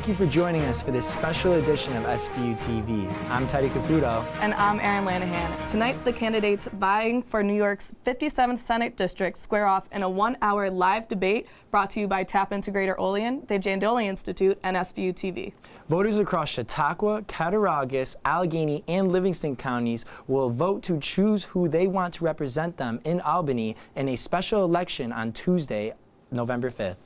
Thank you for joining us for this special edition of SBU-TV. I'm Teddy Caputo. And I'm Erin Lanahan. Tonight, the candidates vying for New York's 57th Senate District square off in a 1-hour live debate brought to you by Tap Into Greater Olean, the Jandoli Institute and SBU-TV. Voters across Chautauqua, Cattaraugus, Allegheny, and Livingston counties will vote to choose who they want to represent them in Albany in a special election on Tuesday, November 5th.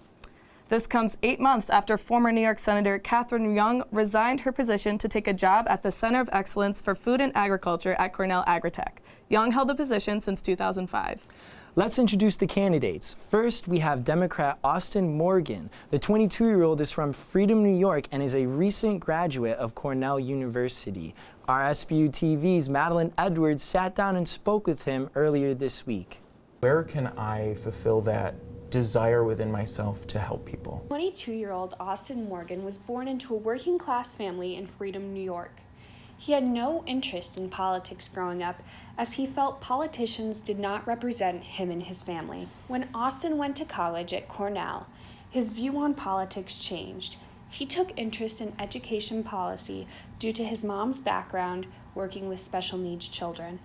This comes 8 months after former New York Senator Catherine Young resigned her position to take a job at the Center of Excellence for Food and Agriculture at Cornell Agritech. Young held the position since 2005. Let's introduce the candidates. First, we have Democrat Austin Morgan. The 22-year-old is from Freedom, New York, and is a recent graduate of Cornell University. Our SBU-TV's Madeline Edwards sat down and spoke with him earlier this week. Where can I fulfill that desire within myself to help people? 22-year-old Austin Morgan was born into a working-class family in Freedom, New York. He had no interest in politics growing up, as he felt politicians did not represent him and his family. When Austin went to college at Cornell, his view on politics changed. He took interest in education policy due to his mom's background working with special needs children.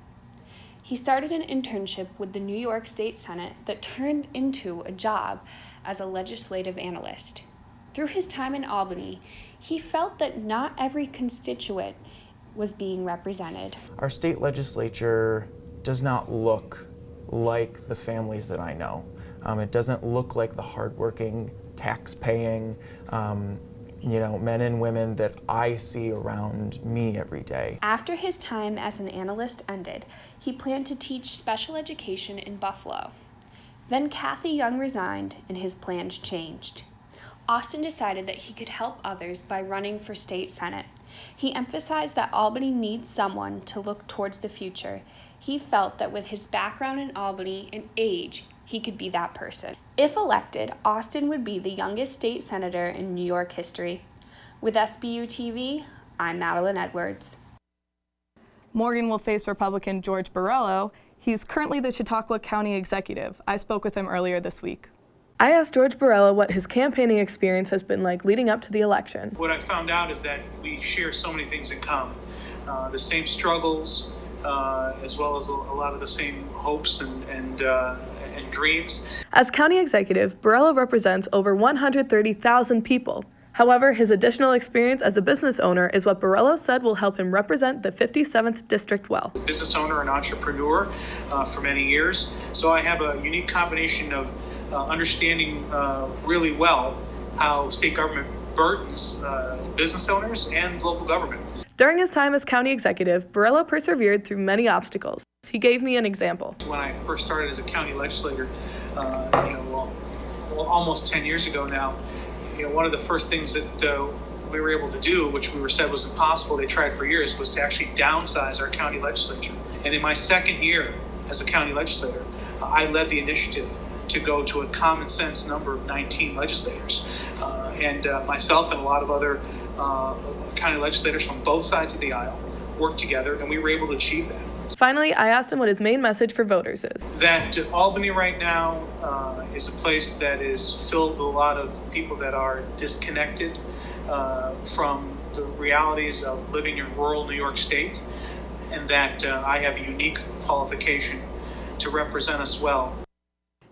He started an internship with the New York State Senate that turned into a job as a legislative analyst. Through his time in Albany, he felt that not every constituent was being represented. Our state legislature does not look like the families that I know. It doesn't look like the hardworking, tax-paying, men and women that I see around me every day. After his time as an analyst ended, he planned to teach special education in Buffalo. Then Kathy Young resigned and his plans changed. Austin decided that he could help others by running for state senate. He emphasized that Albany needs someone to look towards the future. He felt that with his background in Albany and age, he could be that person. If elected, Austin would be the youngest state senator in New York history. With SBU-TV, I'm Madeline Edwards. Morgan will face Republican George Borrello. He's currently the Chautauqua County Executive. I spoke with him earlier this week. I asked George Borrello what his campaigning experience has been like leading up to the election. What I found out is that we share so many things in common. The same struggles, as well as a lot of the same hopes and dreams. As county executive, Borrello represents over 130,000 people. However, his additional experience as a business owner is what Borrello said will help him represent the 57th District well. Business owner and entrepreneur for many years, so I have a unique combination of understanding really well how state government burdens business owners and local government. During his time as county executive, Borrello persevered through many obstacles. He gave me an example. When I first started as a county legislator, almost 10 years ago now, one of the first things that we were able to do, which we were said was impossible, they tried for years, was to actually downsize our county legislature. And in my second year as a county legislator, I led the initiative to go to a common sense number of 19 legislators. And myself and a lot of other county legislators from both sides of the aisle worked together, and we were able to achieve that. Finally, I asked him what his main message for voters is. That Albany right now is a place that is filled with a lot of people that are disconnected from the realities of living in rural New York State, and that I have a unique qualification to represent us well.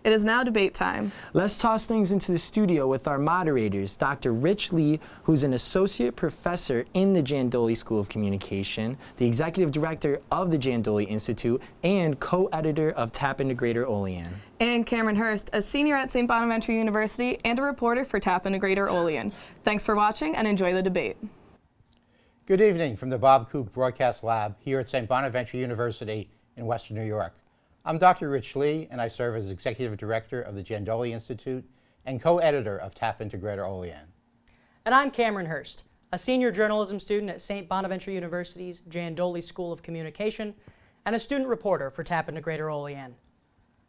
It is now debate time. Let's toss things into the studio with our moderators, Dr. Rich Lee, who's an associate professor in the Jandoli School of Communication, the executive director of the Jandoli Institute, and co-editor of Tap Into Greater Olean. And Cameron Hurst, a senior at St. Bonaventure University and a reporter for Tap Into Greater Olean. Thanks for watching and enjoy the debate. Good evening from the Bob Koop Broadcast Lab here at St. Bonaventure University in Western New York. I'm Dr. Rich Lee, and I serve as Executive Director of the Jandoli Institute and co-editor of Tap Into Greater Olean. And I'm Cameron Hurst, a senior journalism student at St. Bonaventure University's Jandoli School of Communication and a student reporter for Tap Into Greater Olean.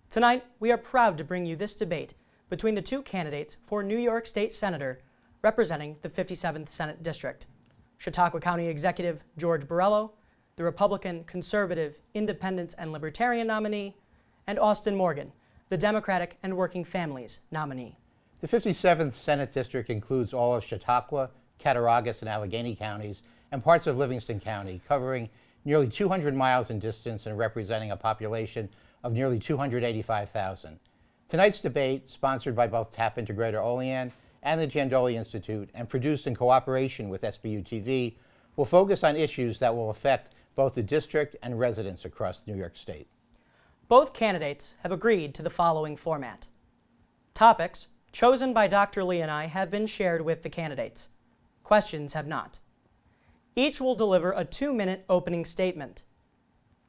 Tonight, we are proud to bring you this debate between the two candidates for New York State Senator representing the 57th Senate District, Chautauqua County Executive George Borrello, the Republican, Conservative, Independents, and Libertarian nominee, and Austin Morgan, the Democratic and Working Families nominee. The 57th Senate District includes all of Chautauqua, Cattaraugus, and Allegheny counties, and parts of Livingston County, covering nearly 200 miles in distance and representing a population of nearly 285,000. Tonight's debate, sponsored by both Tap Into Greater Olean and the Jandoli Institute and produced in cooperation with SBU-TV, will focus on issues that will affect both the district and residents across New York State. Both candidates have agreed to the following format. Topics chosen by Dr. Lee and I have been shared with the candidates. Questions have not. Each will deliver a 2-minute opening statement.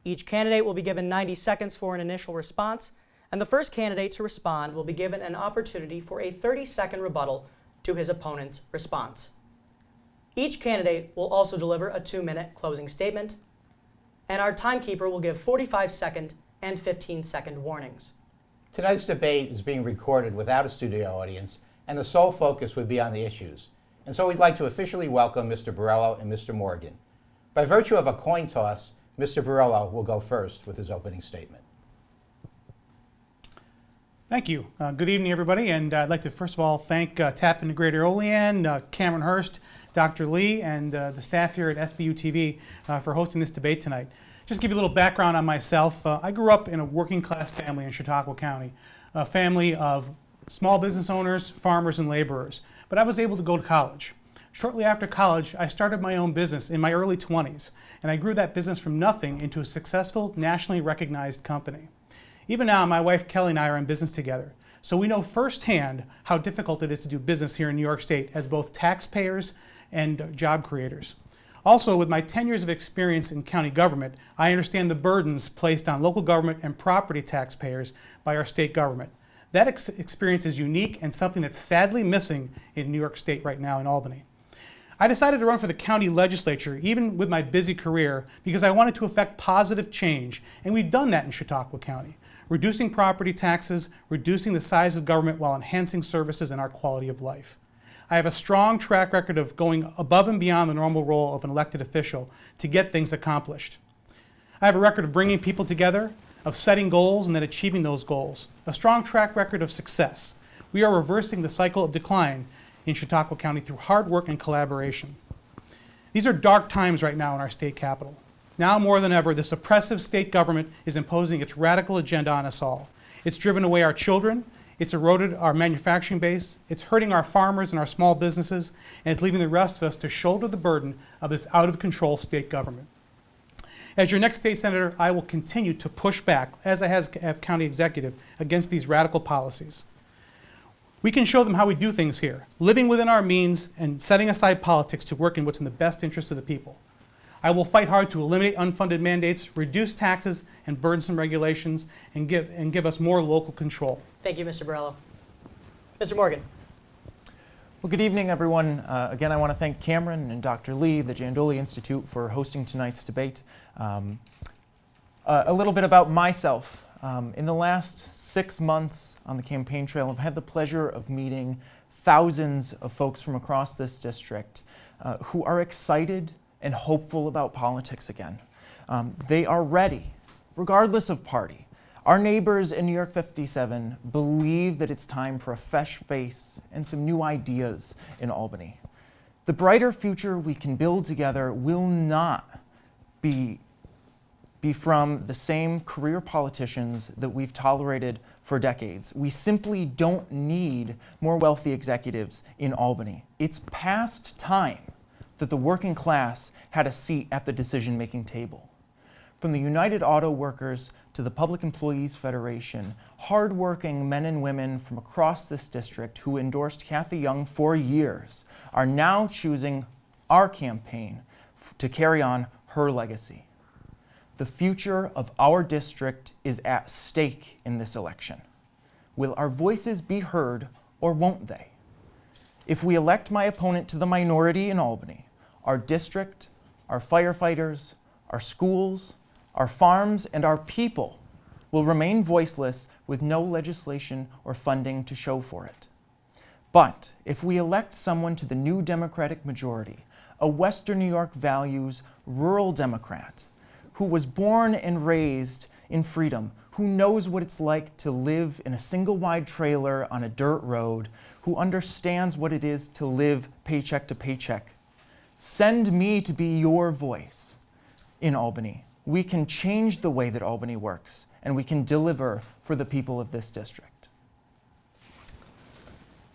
Each candidate will be given 90 seconds for an initial response, and the first candidate to respond will be given an opportunity for a 30-second rebuttal to his opponent's response. Each candidate will also deliver a 2-minute closing statement, and our timekeeper will give 45-second and 15-second warnings. Tonight's debate is being recorded without a studio audience, and the sole focus would be on the issues. And so we'd like to officially welcome Mr. Borrello and Mr. Morgan. By virtue of a coin toss, Mr. Borrello will go first with his opening statement. Thank you. Good evening, everybody. And I'd like to first of all thank Tap Into Greater Olean, Cameron Hurst, Dr. Lee, and the staff here at SBU-TV for hosting this debate tonight. Just to give you a little background on myself, I grew up in a working class family in Chautauqua County, a family of small business owners, farmers, and laborers. But I was able to go to college. Shortly after college, I started my own business in my early 20s, and I grew that business from nothing into a successful, nationally recognized company. Even now, my wife Kelly and I are in business together, so we know firsthand how difficult it is to do business here in New York State as both taxpayers and job creators. Also, with my 10 years of experience in county government, I understand the burdens placed on local government and property taxpayers by our state government. That experience is unique and something that's sadly missing in New York State right now in Albany. I decided to run for the county legislature, even with my busy career, because I wanted to affect positive change, and we've done that in Chautauqua County, reducing property taxes, reducing the size of government while enhancing services and our quality of life. I have a strong track record of going above and beyond the normal role of an elected official to get things accomplished. I have a record of bringing people together, of setting goals and then achieving those goals, a strong track record of success. We are reversing the cycle of decline in Chautauqua County through hard work and collaboration. These are dark times right now in our state capital. Now more than ever, this oppressive state government is imposing its radical agenda on us all. It's driven away our children, it's eroded our manufacturing base, it's hurting our farmers and our small businesses, and it's leaving the rest of us to shoulder the burden of this out-of-control state government. As your next state senator, I will continue to push back, as I have county executive, against these radical policies. We can show them how we do things here, living within our means and setting aside politics to work in what's in the best interest of the people. I will fight hard to eliminate unfunded mandates, reduce taxes and burdensome regulations, and give us more local control. Thank you, Mr. Borrello. Mr. Morgan. Well, good evening, everyone. Again, I want to thank Cameron and Dr. Lee, the Jandoli Institute, for hosting tonight's debate. A little bit about myself. In the last 6 months on the campaign trail, I've had the pleasure of meeting thousands of folks from across this district who are excited and hopeful about politics again. They are ready, regardless of party. Our neighbors in New York 57 believe that it's time for a fresh face and some new ideas in Albany. The brighter future we can build together will not be from the same career politicians that we've tolerated for decades. We simply don't need more wealthy executives in Albany. It's past time that the working class had a seat at the decision-making table. From the United Auto Workers to the Public Employees Federation, hardworking men and women from across this district who endorsed Kathy Young for years are now choosing our campaign to carry on her legacy. The future of our district is at stake in this election. Will our voices be heard or won't they? If we elect my opponent to the minority in Albany, our district, our firefighters, our schools, our farms, and our people will remain voiceless with no legislation or funding to show for it. But if we elect someone to the new Democratic majority, a Western New York values rural Democrat who was born and raised in freedom, who knows what it's like to live in a single-wide trailer on a dirt road, who understands what it is to live paycheck to paycheck. Send me to be your voice in Albany. We can change the way that Albany works, and we can deliver for the people of this district.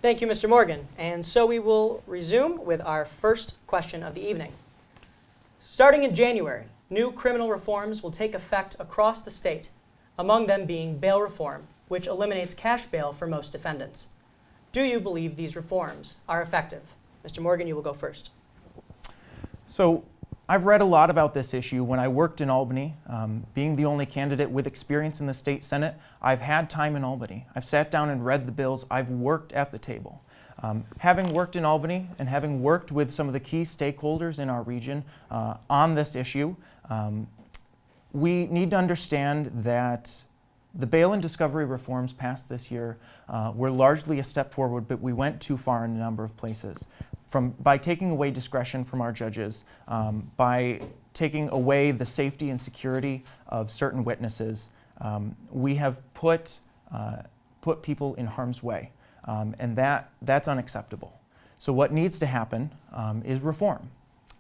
Thank you, Mr. Morgan. And so we will resume with our first question of the evening. Starting in January, new criminal reforms will take effect across the state, among them being bail reform, which eliminates cash bail for most defendants. Do you believe these reforms are effective? Mr. Morgan, you will go first. So I've read a lot about this issue. When I worked in Albany, being the only candidate with experience in the state Senate, I've had time in Albany. I've sat down and read the bills. I've worked at the table. Having worked in Albany and having worked with some of the key stakeholders in our region on this issue, we need to understand that the bail and discovery reforms passed this year were largely a step forward, but we went too far in a number of places. By taking away discretion from our judges, by taking away the safety and security of certain witnesses, we have put people in harm's way, and that's unacceptable. So what needs to happen is reform.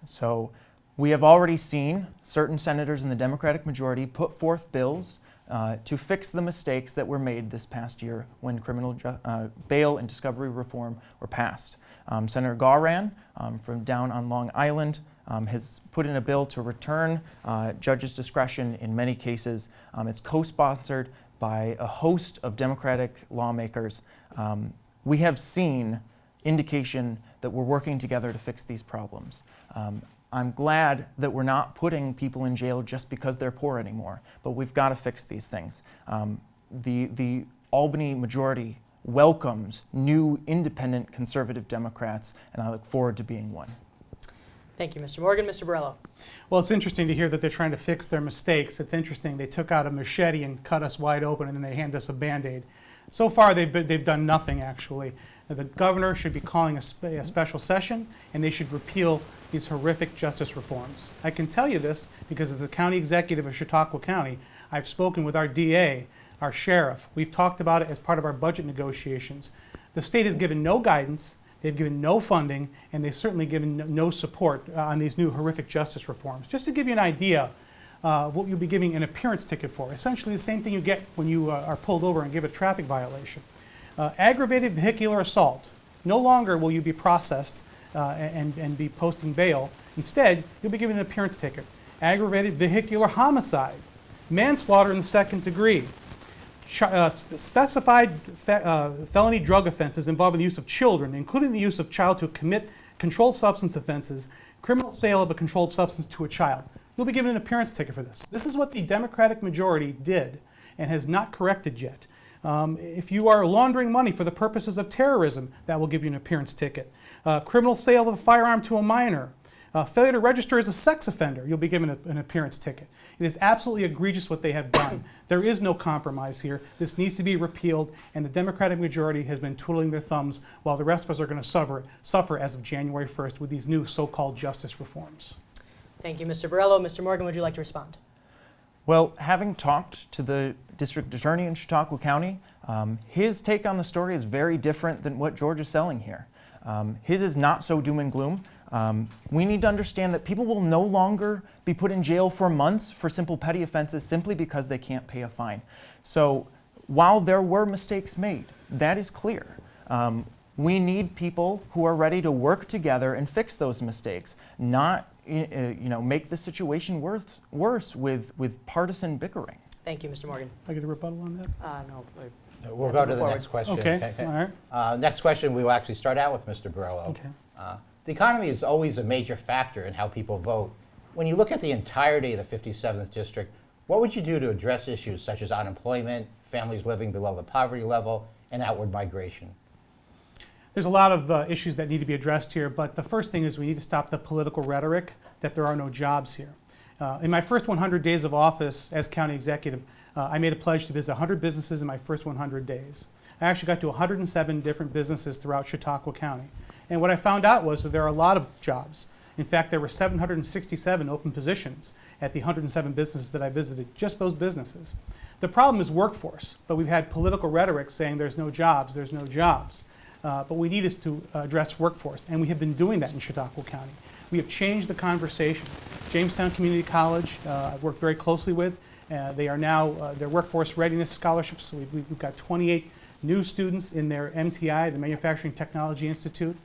So we have already seen certain senators in the Democratic majority put forth bills to fix the mistakes that were made this past year when criminal bail and discovery reform were passed. Senator Gauran from down on Long Island has put in a bill to return judges' discretion in many cases. It's co-sponsored by a host of Democratic lawmakers. We have seen indication that we're working together to fix these problems. I'm glad that we're not putting people in jail just because they're poor anymore, but we've got to fix these things. The Albany majority welcomes new independent conservative Democrats, and I look forward to being one. Thank you, Mr. Morgan. Mr. Borrello. Well, it's interesting to hear that they're trying to fix their mistakes. It's interesting. They took out a machete and cut us wide open, and then they hand us a Band-Aid. So far, they've done nothing, actually. The governor should be calling a special session, and they should repeal these horrific justice reforms. I can tell you this because as the county executive of Chautauqua County, I've spoken with our DA, our sheriff. We've talked about it as part of our budget negotiations. The state has given no guidance, they've given no funding, and they've certainly given no support on these new horrific justice reforms. Just to give you an idea of what you'll be giving an appearance ticket for, essentially the same thing you get when you are pulled over and give a traffic violation. Aggravated vehicular assault. No longer will you be processed and be posting bail. Instead, you'll be given an appearance ticket. Aggravated vehicular homicide. Manslaughter in the second degree. Specified felony drug offenses involving the use of children, including the use of child to commit controlled substance offenses, criminal sale of a controlled substance to a child. You'll be given an appearance ticket for this. This is what the Democratic majority did and has not corrected yet. If you are laundering money for the purposes of terrorism, that will give you an appearance ticket. Criminal sale of a firearm to a minor. Failure to register as a sex offender, you'll be given an appearance ticket. It is absolutely egregious what they have done. There is no compromise here. This needs to be repealed, and the Democratic majority has been twiddling their thumbs while the rest of us are going to suffer as of January 1st with these new so-called justice reforms. Thank you, Mr. Borrello. Mr. Morgan, would you like to respond? Well, having talked to the district attorney in Chautauqua County, his take on the story is very different than what George is selling here. His is not so doom and gloom. We need to understand that people will no longer be put in jail for months for simple petty offenses simply because they can't pay a fine. So while there were mistakes made, that is clear. We need people who are ready to work together and fix those mistakes, not make the situation worse with partisan bickering. Thank you, Mr. Morgan. I get a rebuttal on that? No. We'll go to the next question. Okay, all right. Next question, we will actually start out with Mr. Borrello. Okay. The economy is always a major factor in how people vote. When you look at the entirety of the 57th district, what would you do to address issues such as unemployment, families living below the poverty level, and outward migration? There's a lot of issues that need to be addressed here, but the first thing is we need to stop the political rhetoric that there are no jobs here. In my first 100 days of office as county executive, I made a pledge to visit 100 businesses in my first 100 days. I actually got to 107 different businesses throughout Chautauqua County. And what I found out was that there are a lot of jobs. In fact, there were 767 open positions at the 107 businesses that I visited, just those businesses. The problem is workforce, but we've had political rhetoric saying there's no jobs, there's no jobs. but we need is to address workforce, and we have been doing that in Chautauqua County. We have changed the conversation. Jamestown Community College, I've worked very closely with. They are now, their workforce readiness scholarships, so we've got 28 new students in their MTI, the Manufacturing Technology Institute.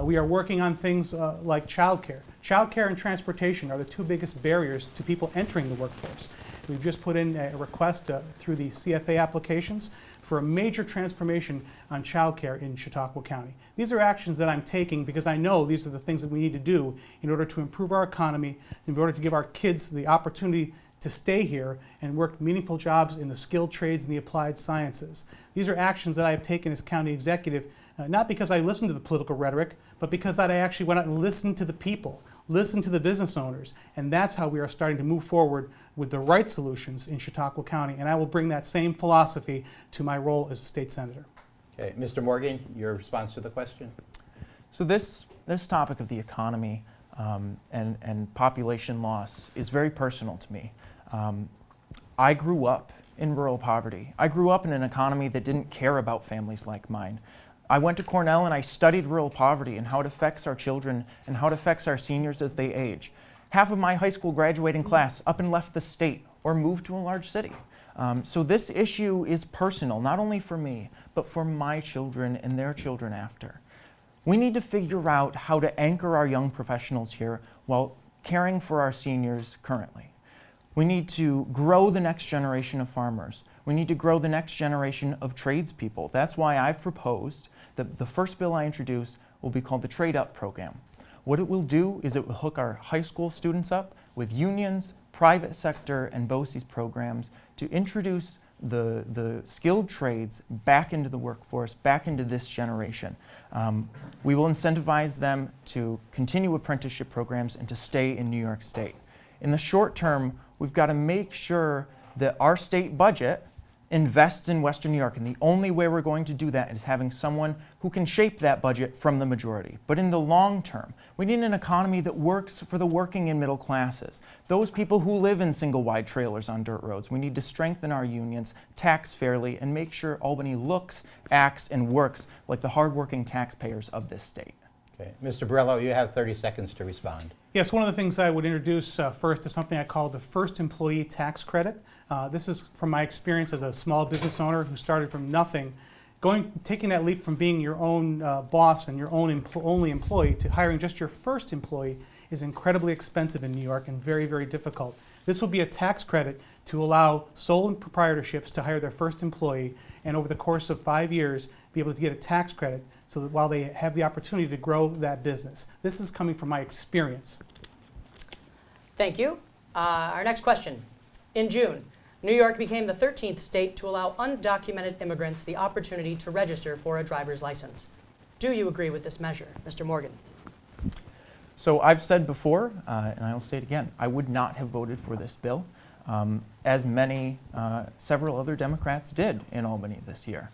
We are working on things like childcare. Childcare and transportation are the two biggest barriers to people entering the workforce. We've just put in a request through the CFA applications for a major transformation on childcare in Chautauqua County. These are actions that I'm taking because I know these are the things that we need to do in order to improve our economy, in order to give our kids the opportunity to stay here and work meaningful jobs in the skilled trades and the applied sciences. These are actions that I have taken as county executive, not because I listened to the political rhetoric, but because I actually went out and listened to the people, listened to the business owners, and that's how we are starting to move forward with the right solutions in Chautauqua County, and I will bring that same philosophy to my role as a state senator. Okay, Mr. Morgan, your response to the question? So this topic of the economy and population loss is very personal to me. I grew up in rural poverty. I grew up in an economy that didn't care about families like mine. I went to Cornell and I studied rural poverty and how it affects our children and how it affects our seniors as they age. Half of my high school graduating class up and left the state or moved to a large city. So this issue is personal, not only for me, but for my children and their children after. We need to figure out how to anchor our young professionals here while caring for our seniors currently. We need to grow the next generation of farmers. We need to grow the next generation of tradespeople. That's why I've proposed that the first bill I introduce will be called the Trade Up Program. What it will do is it will hook our high school students up with unions, private sector, and BOCES programs to introduce the skilled trades back into the workforce, back into this generation. We will incentivize them to continue apprenticeship programs and to stay in New York State. In the short term, we've got to make sure that our state budget invests in Western New York, and the only way we're going to do that is having someone who can shape that budget from the majority. But in the long term, we need an economy that works for the working and middle classes, those people who live in single-wide trailers on dirt roads. We need to strengthen our unions, tax fairly, and make sure Albany looks, acts, and works like the hardworking taxpayers of this state. Okay, Mr. Borrello, you have 30 seconds to respond. Yes, one of the things I would introduce first is something I call the first employee tax credit. This is from my experience as a small business owner who started from nothing. Taking that leap from being your own boss and your own only employee to hiring just your first employee is incredibly expensive in New York and very, very difficult. This will be a tax credit to allow sole proprietorships to hire their first employee and over the course of 5 years be able to get a tax credit so that while they have the opportunity to grow that business. This is coming from my experience. Thank you. Our next question. In June, New York became the 13th state to allow undocumented immigrants the opportunity to register for a driver's license. Do you agree with this measure, Mr. Morgan? So I've said before, and I'll say it again, I would not have voted for this bill, as several other Democrats did in Albany this year.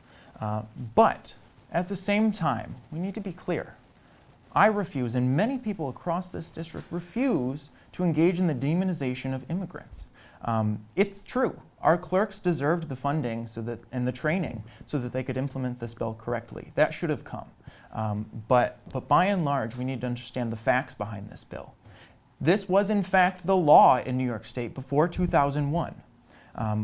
But at the same time, we need to be clear. I refuse, and many people across this district refuse, to engage in the demonization of immigrants. It's true. Our clerks deserved the funding and the training so that they could implement this bill correctly. That should have come. But by and large, we need to understand the facts behind this bill. This was, in fact, the law in New York State before 2001.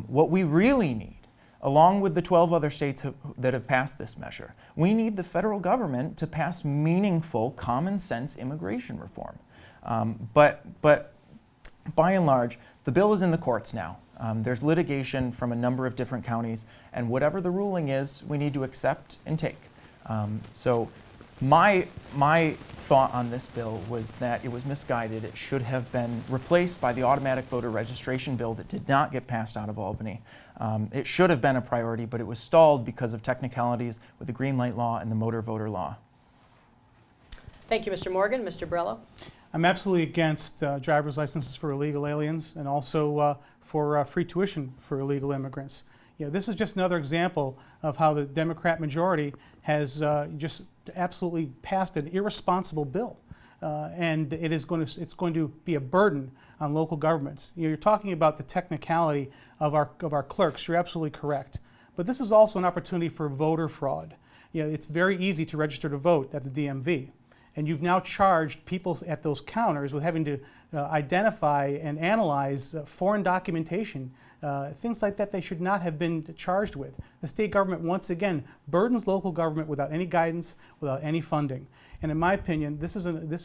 What we really need, along with the 12 other states that have passed this measure, we need the federal government to pass meaningful, common sense immigration reform. But by and large, the bill is in the courts now. There's litigation from a number of different counties, and whatever the ruling is, we need to accept and take. So my thought on this bill was that it was misguided. It should have been replaced by the automatic voter registration bill that did not get passed out of Albany. It should have been a priority, but it was stalled because of technicalities with the green light law and the motor voter law. Thank you, Mr. Morgan. Mr. Borrello? I'm absolutely against driver's licenses for illegal aliens and also for free tuition for illegal immigrants. This is just another example of how the Democrat majority has just absolutely passed an irresponsible bill, and it's going to be a burden on local governments. You're talking about the technicality of our clerks. You're absolutely correct, but this is also an opportunity for voter fraud. it's very easy to register to vote at the DMV. And you've now charged people at those counters with having to identify and analyze foreign documentation, things like that they should not have been charged with. The state government, once again, burdens local government without any guidance, without any funding. And in my opinion, this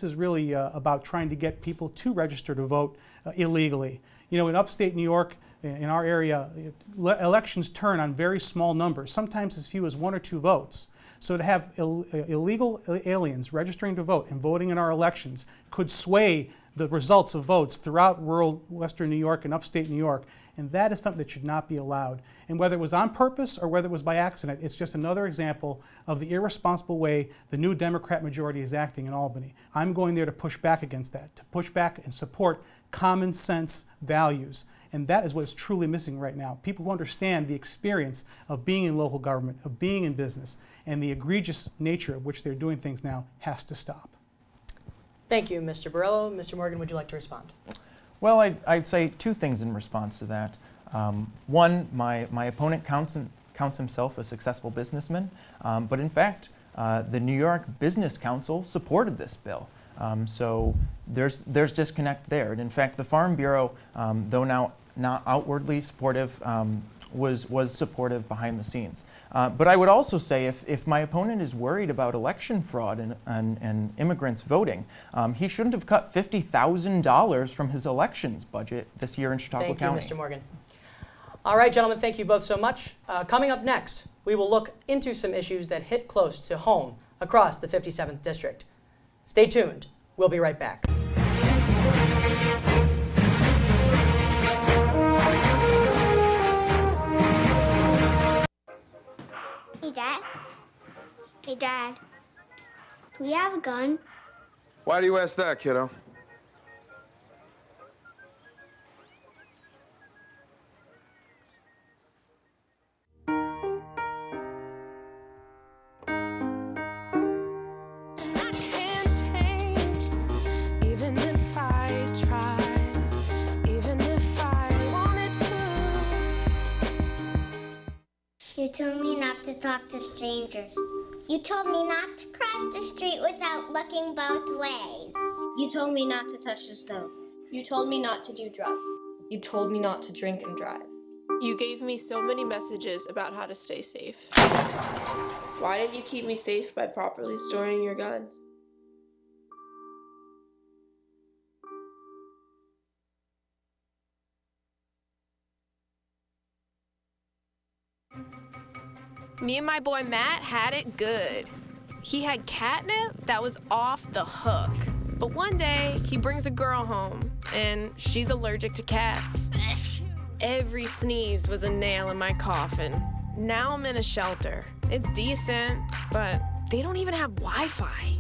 is really about trying to get people to register to vote illegally. In upstate New York, in our area, elections turn on very small numbers, sometimes as few as 1 or 2 votes. So to have illegal aliens registering to vote and voting in our elections could sway the results of votes throughout rural western New York and upstate New York. And that is something that should not be allowed. And whether it was on purpose or whether it was by accident, it's just another example of the irresponsible way the new Democrat majority is acting in Albany. I'm going there to push back against that, to push back and support common sense values. And that is what is truly missing right now. People who understand the experience of being in local government, of being in business, and the egregious nature of which they're doing things now has to stop. Thank you, Mr. Borrello. Mr. Morgan, would you like to respond? Well, I'd say 2 things in response to that. One, my opponent counts himself a successful businessman, but in fact, the New York Business Council supported this bill. So there's disconnect there. And in fact, the Farm Bureau, though now not outwardly supportive, was supportive behind the scenes. But I would also say if my opponent is worried about election fraud and immigrants voting, he shouldn't have cut $50,000 from his elections budget this year in Chautauqua County. Thank you, Mr. Morgan. All right, gentlemen, thank you both so much. Coming up next, we will look into some issues that hit close to home across the 57th District. Stay tuned. We'll be right back. Hey, Dad. Hey, Dad. Do we have a gun? Why do you ask that, kiddo? You told me not to talk to strangers. You told me not to cross the street without looking both ways. You told me not to touch the stove. You told me not to do drugs. You told me not to drink and drive. You gave me so many messages about how to stay safe. Why didn't you keep me safe by properly storing your gun? Me and my boy Matt had it good. He had catnip that was off the hook. But one day, he brings a girl home, and she's allergic to cats. Every sneeze was a nail in my coffin. Now I'm in a shelter. It's decent, but they don't even have Wi-Fi.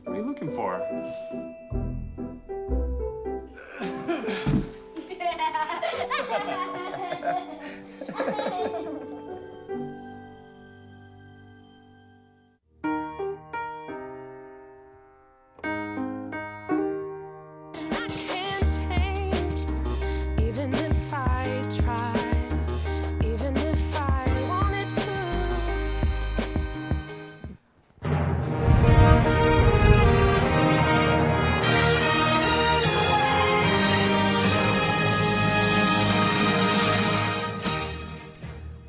What are you looking for?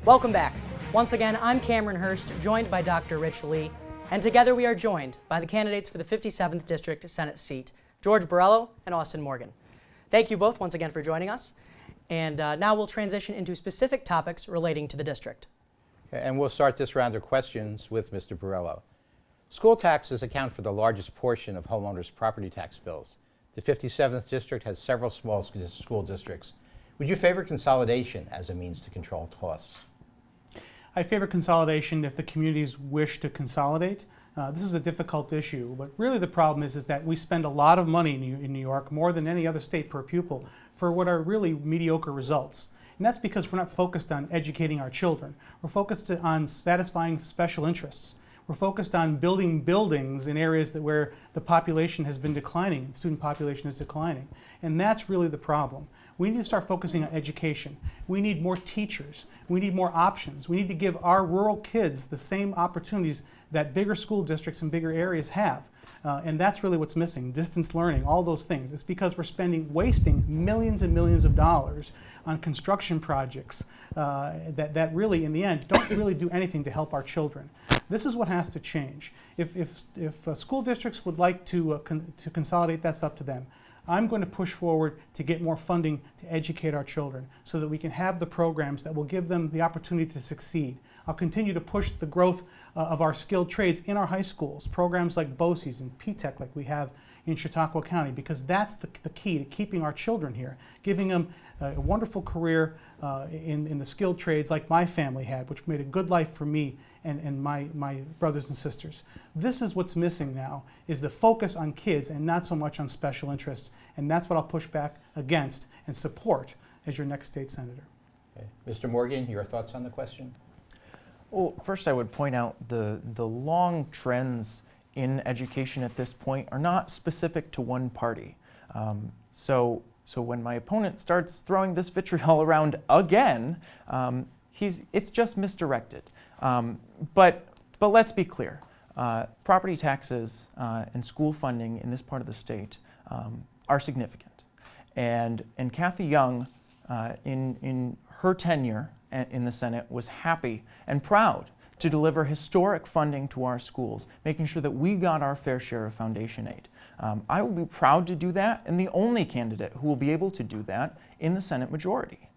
Welcome back. Once again, I'm Cameron Hurst, joined by Dr. Rich Lee, and together we are joined by the candidates for the 57th District Senate seat, George Borrello and Austin Morgan. Thank you both once again for joining us, and now we'll transition into specific topics relating to the district. And we'll start this round of questions with Mr. Borrello. School taxes account for the largest portion of homeowners' property tax bills. The 57th District has several small school districts. Would you favor consolidation as a means to control costs? I favor consolidation if the communities wish to consolidate. This is a difficult issue, but really the problem is that we spend a lot of money in New York, more than any other state per pupil, for what are really mediocre results. And that's because we're not focused on educating our children. We're focused on satisfying special interests. We're focused on building buildings in areas where the population has been declining, the student population is declining. And that's really the problem. We need to start focusing on education. We need more teachers. We need more options. We need to give our rural kids the same opportunities that bigger school districts and bigger areas have. And that's really what's missing, distance learning, all those things. It's because we're wasting millions and millions of dollars on construction projects that really, in the end, don't really do anything to help our children. This is what has to change. If school districts would like to consolidate, that's up to them. I'm going to push forward to get more funding to educate our children so that we can have the programs that will give them the opportunity to succeed. I'll continue to push the growth of our skilled trades in our high schools, programs like BOCES and P-TECH like we have in Chautauqua County, because that's the key to keeping our children here, giving them a wonderful career in the skilled trades like my family had, which made a good life for me and my brothers and sisters. This is what's missing now, is the focus on kids and not so much on special interests. And that's what I'll push back against and support as your next state senator. Okay. Mr. Morgan, your thoughts on the question? Well, first I would point out the long trends in education at this point are not specific to one party. So when my opponent starts throwing this vitriol around again, it's just misdirected. But let's be clear. Property taxes and school funding in this part of the state are significant. And Kathy Young, in her tenure in the Senate, was happy and proud to deliver historic funding to our schools, making sure that we got our fair share of foundation aid. I will be proud to do that, and the only candidate who will be able to do that in the Senate majority.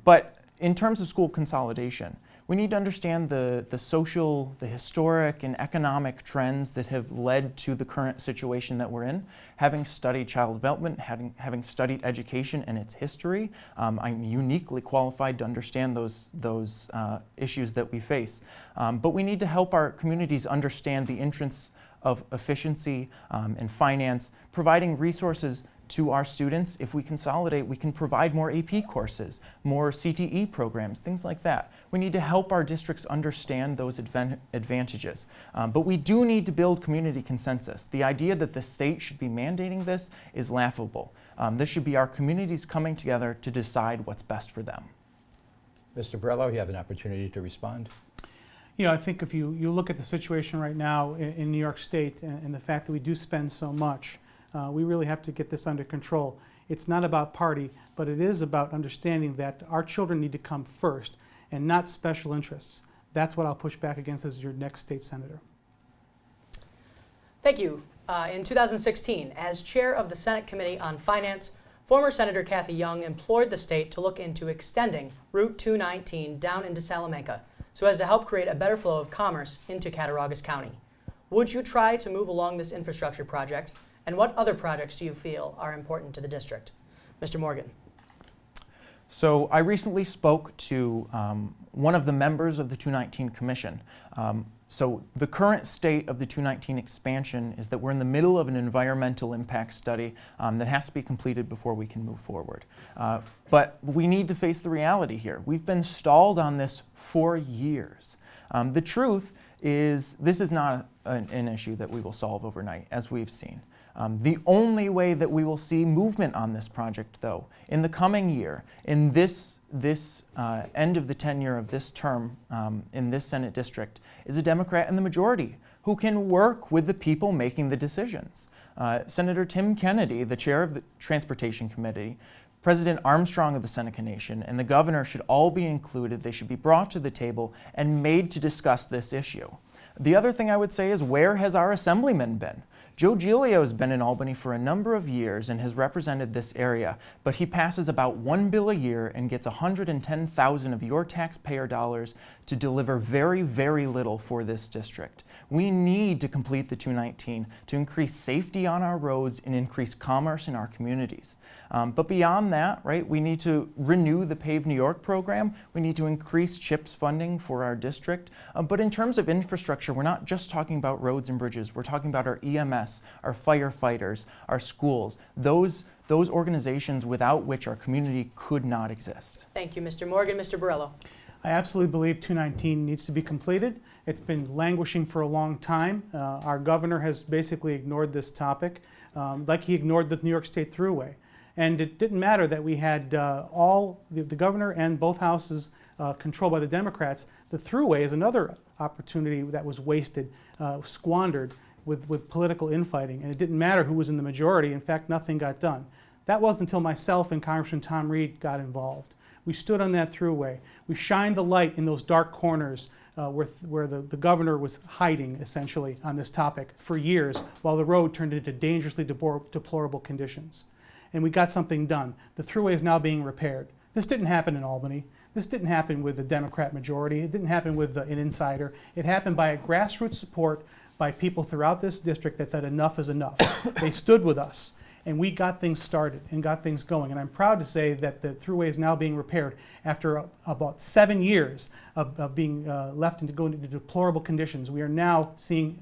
But in terms of school consolidation, we need to understand the social, the historic, and economic trends that have led to the current situation that we're in. Having studied child development, having studied education and its history, I'm uniquely qualified to understand those issues that we face. But we need to help our communities understand the interests of efficiency and finance, providing resources to our students. If we consolidate, we can provide more AP courses, more CTE programs, things like that. We need to help our districts understand those advantages. But we do need to build community consensus. The idea that the state should be mandating this is laughable. This should be our communities coming together to decide what's best for them. Mr. Borrello, you have an opportunity to respond. You know, I think if you look at the situation right now in New York State and the fact that we do spend so much, we really have to get this under control. It's not about party, but it is about understanding that our children need to come first and not special interests. That's what I'll push back against as your next state senator. Thank you. In 2016, as chair of the Senate Committee on Finance, former Senator Kathy Young implored the state to look into extending Route 219 down into Salamanca so as to help create a better flow of commerce into Cattaraugus County. Would you try to move along this infrastructure project? And what other projects do you feel are important to the district? Mr. Morgan. So I recently spoke to one of the members of the 219 Commission. So the current state of the 219 expansion is that we're in the middle of an environmental impact study that has to be completed before we can move forward. But we need to face the reality here. We've been stalled on this for years. The truth is this is not an issue that we will solve overnight, as we've seen. The only way that we will see movement on this project, though, in the coming year, in this end of the tenure of this term in this Senate district, is a Democrat in the majority who can work with the people making the decisions. Senator Tim Kennedy, the chair of the Transportation Committee, President Armstrong of the Seneca Nation, and the governor should all be included. They should be brought to the table and made to discuss this issue. The other thing I would say is, where has our assemblyman been? Joe Giglio has been in Albany for a number of years and has represented this area, but he passes about $1 bill a year and gets 110,000 of your taxpayer dollars to deliver very, very little for this district. We need to complete the 219 to increase safety on our roads and increase commerce in our communities. But beyond that, right, we need to renew the Pave New York program. We need to increase CHIPS funding for our district. But in terms of infrastructure, we're not just talking about roads and bridges. We're talking about our EMS, our firefighters, our schools, those organizations without which our community could not exist. Thank you, Mr. Morgan. Mr. Borrello. I absolutely believe 219 needs to be completed. It's been languishing for a long time. Our governor has basically ignored this topic, like he ignored the New York State Thruway. And it didn't matter that we had the governor and both houses controlled by the Democrats. The Thruway is another opportunity that was wasted, squandered with political infighting. And it didn't matter who was in the majority. In fact, nothing got done. That wasn't until myself and Congressman Tom Reed got involved. We stood on that Thruway. We shined the light in those dark corners where the governor was hiding, essentially, on this topic for years, while the road turned into dangerously deplorable conditions. And we got something done. The Thruway is now being repaired. This didn't happen in Albany. This didn't happen with the Democrat majority. It didn't happen with an insider. It happened by a grassroots support by people throughout this district that said enough is enough. They stood with us. And we got things started and got things going. And I'm proud to say that the Thruway is now being repaired after about 7 years of being left into going into deplorable conditions. We are now seeing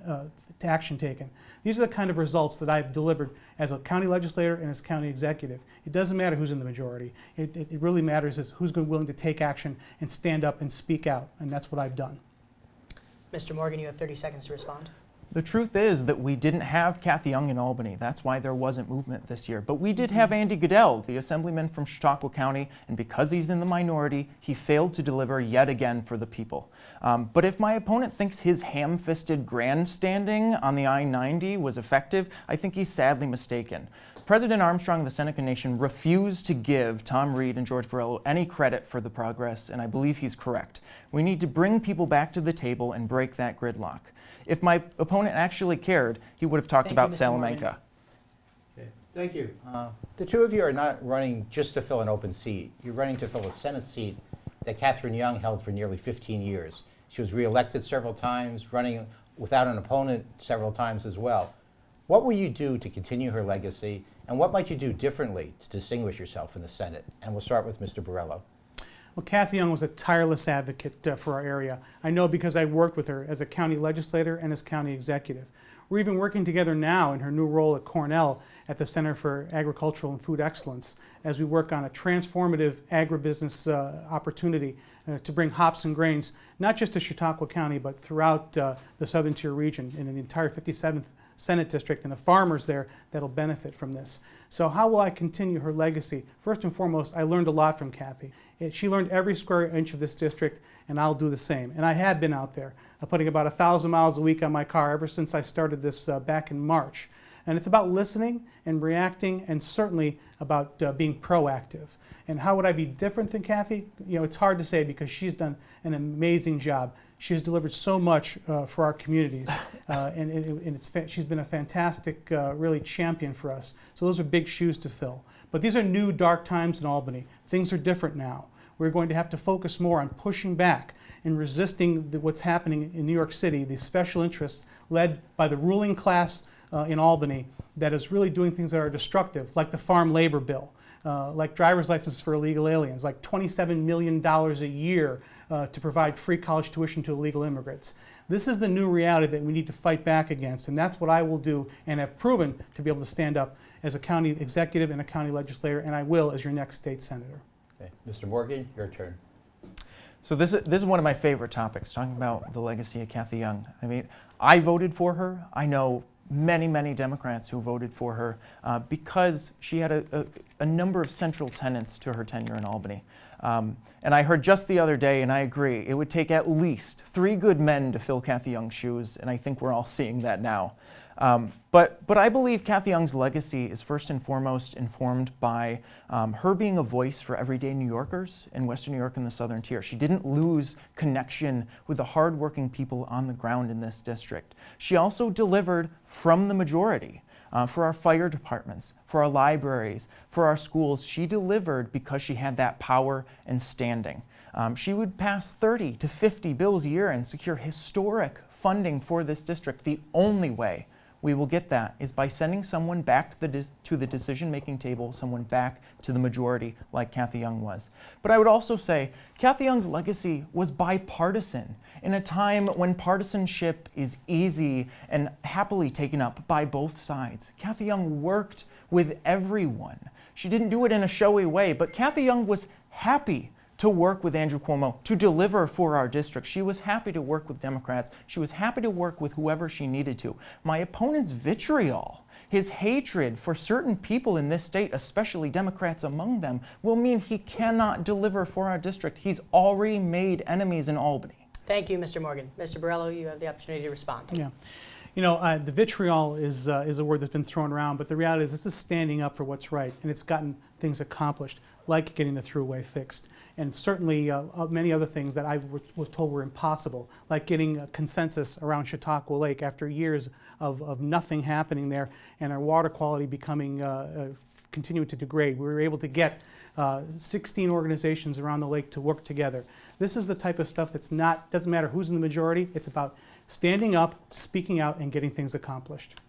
action taken. These are the kind of results that I've delivered as a county legislator and as county executive. It doesn't matter who's in the majority. It really matters is who's willing to take action and stand up and speak out. And that's what I've done. Mr. Morgan, you have 30 seconds to respond. The truth is that we didn't have Kathy Young in Albany. That's why there wasn't movement this year. But we did have Andy Goodell, the assemblyman from Chautauqua County, and because he's in the minority, he failed to deliver yet again for the people. But if my opponent thinks his ham-fisted grandstanding on the I-90 was effective, I think he's sadly mistaken. President Armstrong of the Seneca Nation refused to give Tom Reed and George Borrello any credit for the progress, and I believe he's correct. We need to bring people back to the table and break that gridlock. If my opponent actually cared, he would have talked about Salamanca. Okay. Thank you. The two of you are not running just to fill an open seat. You're running to fill a Senate seat that Catherine Young held for nearly 15 years. She was reelected several times, running without an opponent several times as well. What will you do to continue her legacy, and what might you do differently to distinguish yourself in the Senate? And we'll start with Mr. Borrello. Well, Kathy Young was a tireless advocate for our area. I know because I worked with her as a county legislator and as county executive. We're even working together now in her new role at Cornell at the Center for Agricultural and Food Excellence as we work on a transformative agribusiness opportunity to bring hops and grains, not just to Chautauqua County, but throughout the Southern Tier region and in the entire 57th Senate District and the farmers there that'll benefit from this. So how will I continue her legacy? First and foremost, I learned a lot from Kathy. She learned every square inch of this district, and I'll do the same. And I have been out there, putting about 1,000 miles a week on my car ever since I started this back in March. And it's about listening and reacting, and certainly about being proactive. And how would I be different than Kathy? You know, it's hard to say because she's done an amazing job. She has delivered so much for our communities, and she's been a fantastic, really champion for us. So those are big shoes to fill. But these are new dark times in Albany. Things are different now. We're going to have to focus more on pushing back and resisting what's happening in New York City, these special interests led by the ruling class in Albany that is really doing things that are destructive, like the farm labor bill, like driver's licenses for illegal aliens, like $27 million a year to provide free college tuition to illegal immigrants. This is the new reality that we need to fight back against, and that's what I will do and have proven to be able to stand up as a county executive and a county legislator, and I will as your next state senator. Okay. Mr. Morgan, your turn. So this is one of my favorite topics, talking about the legacy of Kathy Young. I mean, I voted for her. I know many, many Democrats who voted for her because she had a number of central tenets to her tenure in Albany. And I heard just the other day, and I agree, it would take at least 3 good men to fill Kathy Young's shoes, and I think we're all seeing that now. But I believe Kathy Young's legacy is first and foremost informed by her being a voice for everyday New Yorkers in Western New York and the Southern Tier. She didn't lose connection with the hardworking people on the ground in this district. She also delivered from the majority. For our fire departments, for our libraries, for our schools. She delivered because she had that power and standing. She would pass 30 to 50 bills a year and secure historic funding for this district. The only way we will get that is by sending someone back to the decision-making table, someone back to the majority like Kathy Young was. But I would also say Kathy Young's legacy was bipartisan in a time when partisanship is easy and happily taken up by both sides. Kathy Young worked with everyone. She didn't do it in a showy way, but Kathy Young was happy to work with Andrew Cuomo, to deliver for our district. She was happy to work with Democrats. She was happy to work with whoever she needed to. My opponent's vitriol, his hatred for certain people in this state, especially Democrats among them, will mean he cannot deliver for our district. He's already made enemies in Albany. Thank you, Mr. Morgan. Mr. Borrello, you have the opportunity to respond. Yeah. You know, the vitriol is a word that's been thrown around, but the reality is this is standing up for what's right, and it's gotten things accomplished, like getting the thruway fixed, and certainly many other things that I was told were impossible, like getting a consensus around Chautauqua Lake after years of nothing happening there and our water quality becoming continuing to degrade. We were able to get 16 organizations around the lake to work together. This is the type of stuff that's doesn't matter who's in the majority, it's about standing up, speaking out, and getting things accomplished.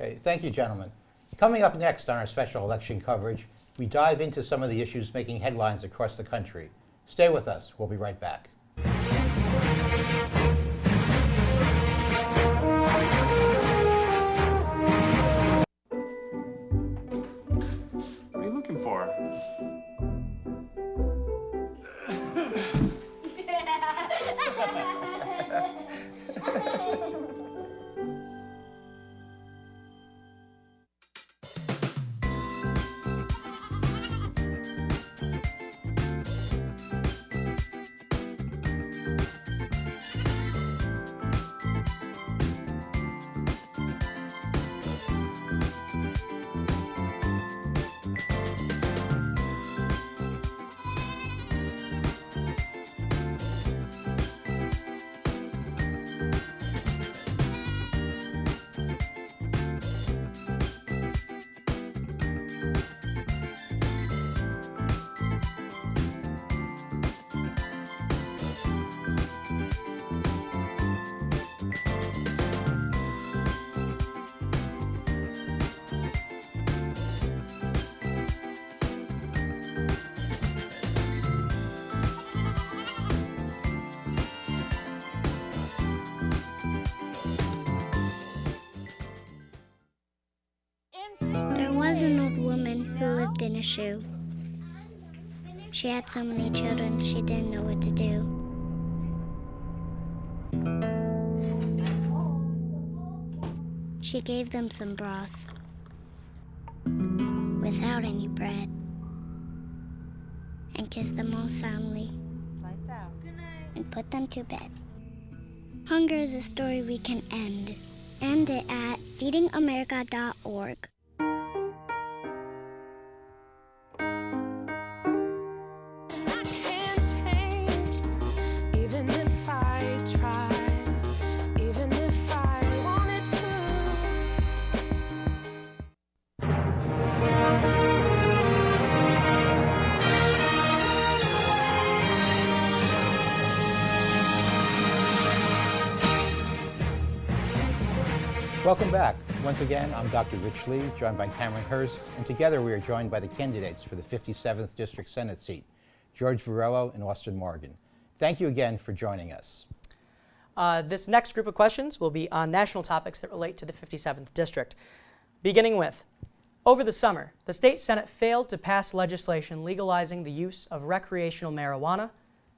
Okay, thank you, gentlemen. Coming up next on our special election coverage, we dive into some of the issues making headlines across the country. Stay with us. We'll be right back. What are you looking for? There was an old woman who lived in a shoe. She had so many children, she didn't know what to do. She gave them some broth without any bread and kissed them all soundly and put them to bed. Hunger is a story we can end. End it at feedingamerica.org. Welcome back. Once again, I'm Dr. Rich Lee, joined by Cameron Hurst, and together we are joined by the candidates for the 57th District Senate seat, George Borrello and Austin Morgan. Thank you again for joining us. This next group of questions will be on national topics that relate to the 57th District. Beginning with, over the summer, the state Senate failed to pass legislation legalizing the use of recreational marijuana,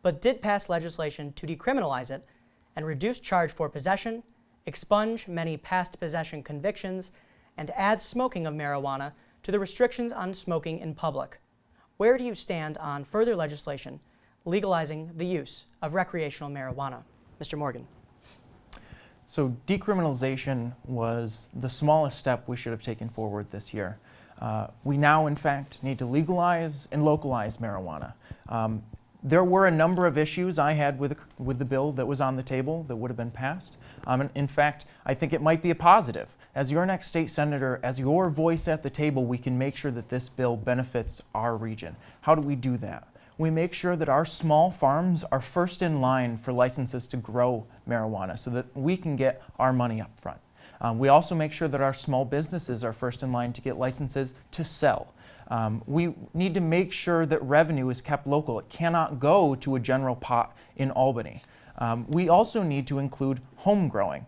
but did pass legislation to decriminalize it and reduce charge for possession, expunge many past possession convictions, and add smoking of marijuana to the restrictions on smoking in public. Where do you stand on further legislation legalizing the use of recreational marijuana? Mr. Morgan. So decriminalization was the smallest step we should have taken forward this year. We now, in fact, need to legalize and localize marijuana. There were a number of issues I had with the bill that was on the table that would have been passed. In fact, I think it might be a positive. As your next state senator, as your voice at the table, we can make sure that this bill benefits our region. How do we do that? We make sure that our small farms are first in line for licenses to grow marijuana so that we can get our money up front. We also make sure that our small businesses are first in line to get licenses to sell. We need to make sure that revenue is kept local. It cannot go to a general pot in Albany. We also need to include home growing,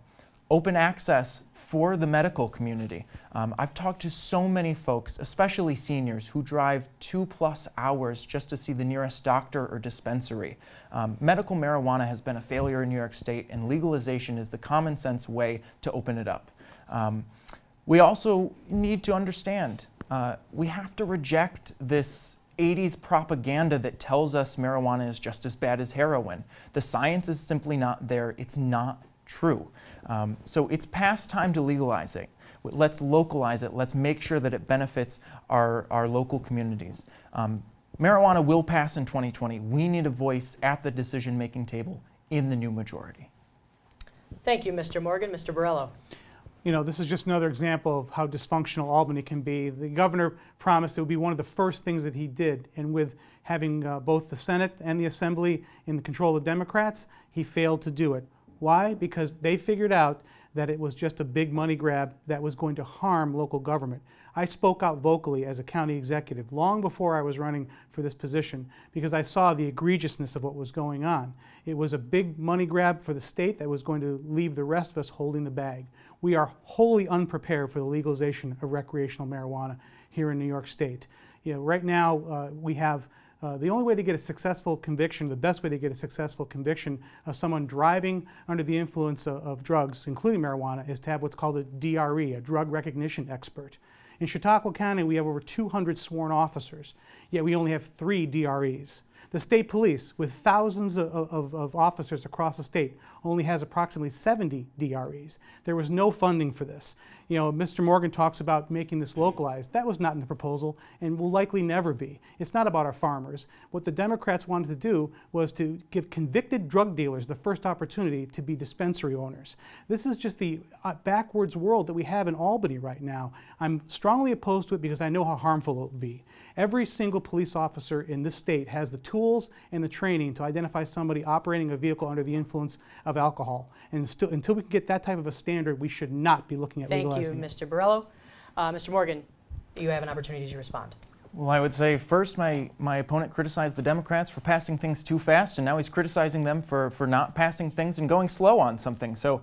open access for the medical community. I've talked to so many folks, especially seniors, who drive 2+ hours just to see the nearest doctor or dispensary. Medical marijuana has been a failure in New York State, and legalization is the common sense way to open it up. We also need to understand, we have to reject this 80s propaganda that tells us marijuana is just as bad as heroin. The science is simply not there. It's not true. So it's past time to legalize it. Let's localize it. Let's make sure that it benefits our local communities. Marijuana will pass in 2020. We need a voice at the decision-making table in the new majority. Thank you, Mr. Morgan. Mr. Borrello. You know, this is just another example of how dysfunctional Albany can be. The governor promised it would be one of the first things that he did, and with having both the Senate and the Assembly in the control of the Democrats, he failed to do it. Why? Because they figured out that it was just a big money grab that was going to harm local government. I spoke out vocally as a county executive long before I was running for this position because I saw the egregiousness of what was going on. It was a big money grab for the state that was going to leave the rest of us holding the bag. We are wholly unprepared for the legalization of recreational marijuana here in New York State. You know, right now we have the only way to get a successful conviction, the best way to get a successful conviction of someone driving under the influence of drugs, including marijuana, is to have what's called a DRE, a drug recognition expert. In Chautauqua County, we have over 200 sworn officers, yet we only have 3 DREs. The state police, with thousands of officers across the state, only has approximately 70 DREs. There was no funding for this. You know, Mr. Morgan talks about making this localized. That was not in the proposal and will likely never be. It's not about our farmers. What the Democrats wanted to do was to give convicted drug dealers the first opportunity to be dispensary owners. This is just the backwards world that we have in Albany right now. I'm strongly opposed to it because I know how harmful it will be. Every single police officer in this state has the tools and the training to identify somebody operating a vehicle under the influence of alcohol. And until we can get that type of a standard, we should not be looking at legalizing it. Thank you, Mr. Borrello. Mr. Morgan, you have an opportunity to respond. Well, I would say first my opponent criticized the Democrats for passing things too fast, and now he's criticizing them for not passing things and going slow on something. So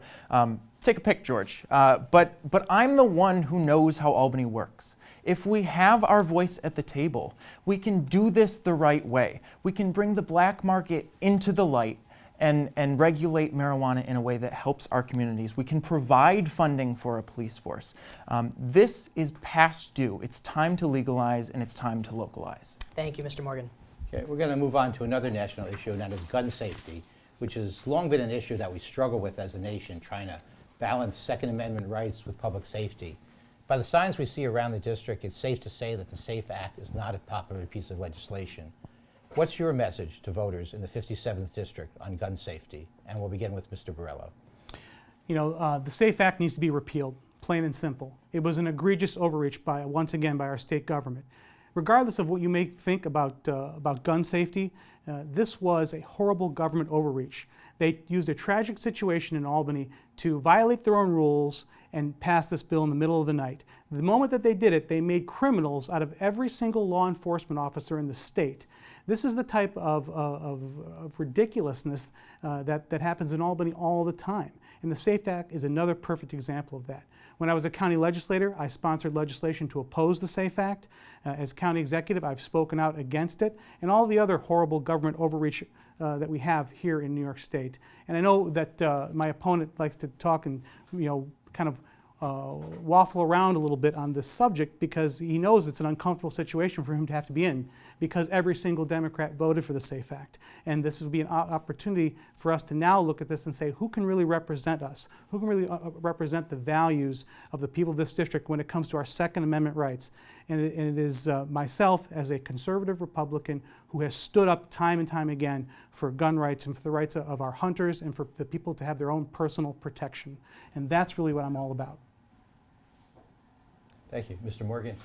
take a pick, George. But I'm the one who knows how Albany works. If we have our voice at the table, we can do this the right way. We can bring the black market into the light and regulate marijuana in a way that helps our communities. We can provide funding for a police force. This is past due. It's time to legalize and it's time to localize. Thank you, Mr. Morgan. Okay, we're going to move on to another national issue, and that is gun safety, which has long been an issue that we struggle with as a nation, trying to balance Second Amendment rights with public safety. By the signs we see around the district, it's safe to say that the SAFE Act is not a popular piece of legislation. What's your message to voters in the 57th District on gun safety? And we'll begin with Mr. Borrello. You know, the SAFE Act needs to be repealed, plain and simple. It was an egregious overreach once again by our state government. Regardless of what you may think about gun safety, this was a horrible government overreach. They used a tragic situation in Albany to violate their own rules and pass this bill in the middle of the night. The moment that they did it, they made criminals out of every single law enforcement officer in the state. This is the type of ridiculousness that happens in Albany all the time. And the SAFE Act is another perfect example of that. When I was a county legislator, I sponsored legislation to oppose the SAFE Act. As county executive, I've spoken out against it and all the other horrible government overreach that we have here in New York State. And I know that my opponent likes to talk and, you know, kind of waffle around a little bit on this subject because he knows it's an uncomfortable situation for him to have to be in because every single Democrat voted for the SAFE Act. And this would be an opportunity for us to now look at this and say, who can really represent us? Who can really represent the values of the people of this district when it comes to our Second Amendment rights? And it is myself as a conservative Republican who has stood up time and time again for gun rights and for the rights of our hunters and for the people to have their own personal protection. And that's really what I'm all about. Thank you. Mr. Morgan.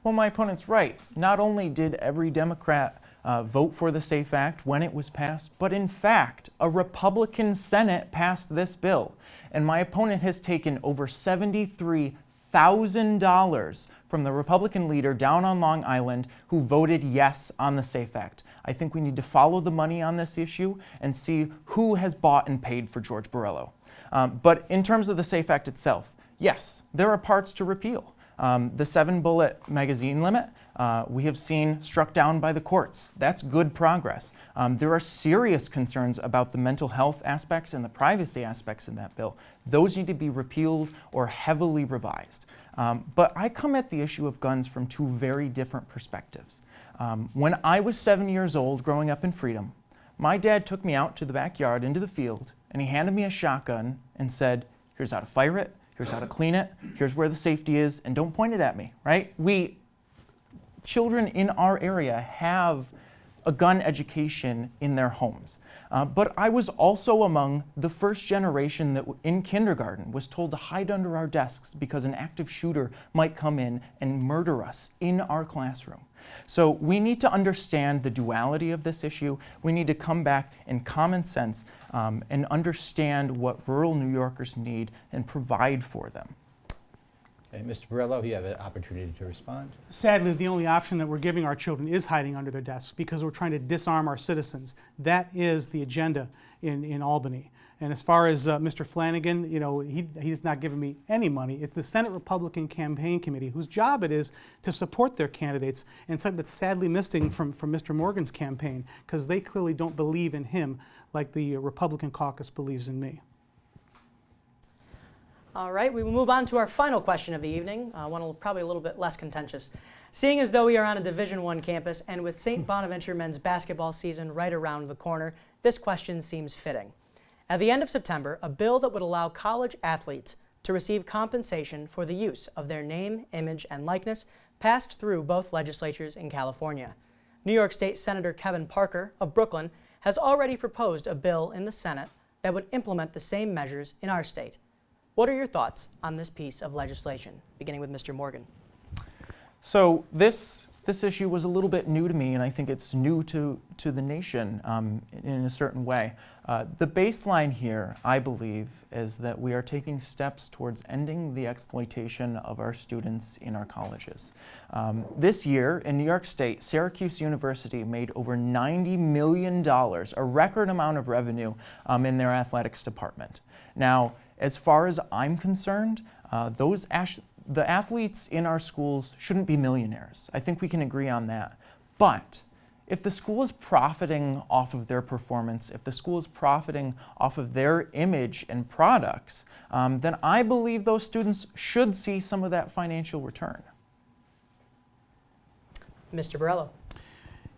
Well, my opponent's right. Not only did every Democrat vote for the SAFE Act when it was passed, but in fact, a Republican Senate passed this bill. And my opponent has taken over $73,000 from the Republican leader down on Long Island who voted yes on the SAFE Act. I think we need to follow the money on this issue and see who has bought and paid for George Borrello. But in terms of the SAFE Act itself, Yes, there are parts to repeal. The 7-bullet magazine limit, we have seen struck down by the courts. That's good progress. There are serious concerns about the mental health aspects and the privacy aspects in that bill. Those need to be repealed or heavily revised. But I come at the issue of guns from two very different perspectives. When I was 7 years old growing up in Freedom, my dad took me out to the backyard into the field and he handed me a shotgun and said, here's how to fire it, here's how to clean it, here's where the safety is, and don't point it at me, right? Children in our area have a gun education in their homes. But I was also among the first generation that in kindergarten was told to hide under our desks because an active shooter might come in and murder us in our classroom. So we need to understand the duality of this issue. We need to come back in common sense and understand what rural New Yorkers need and provide for them. Okay, Mr. Borrello, you have an opportunity to respond. Sadly, the only option that we're giving our children is hiding under their desks because we're trying to disarm our citizens. That is the agenda in Albany. And as far as Mr. Flanagan, you know, he's not giving me any money. It's the Senate Republican Campaign Committee whose job it is to support their candidates, and something that's sadly missing from Mr. Morgan's campaign because they clearly don't believe in him like the Republican caucus believes in me. All right, we will move on to our final question of the evening, one probably a little bit less contentious. Seeing as though we are on a Division I campus and with St. Bonaventure men's basketball season right around the corner, this question seems fitting. At the end of September, a bill that would allow college athletes to receive compensation for the use of their name, image, and likeness passed through both legislatures in California. New York State Senator Kevin Parker of Brooklyn has already proposed a bill in the Senate that would implement the same measures in our state. What are your thoughts on this piece of legislation? Beginning with Mr. Morgan. So this issue was a little bit new to me, and I think it's new to the nation in a certain way. The baseline here, I believe, is that we are taking steps towards ending the exploitation of our students in our colleges. This year in New York State, Syracuse University made over $90 million, a record amount of revenue in their athletics department. Now, as far as I'm concerned, the athletes in our schools shouldn't be millionaires. I think we can agree on that. But if the school is profiting off of their performance, if the school is profiting off of their image and products, then I believe those students should see some of that financial return. Mr. Borrello.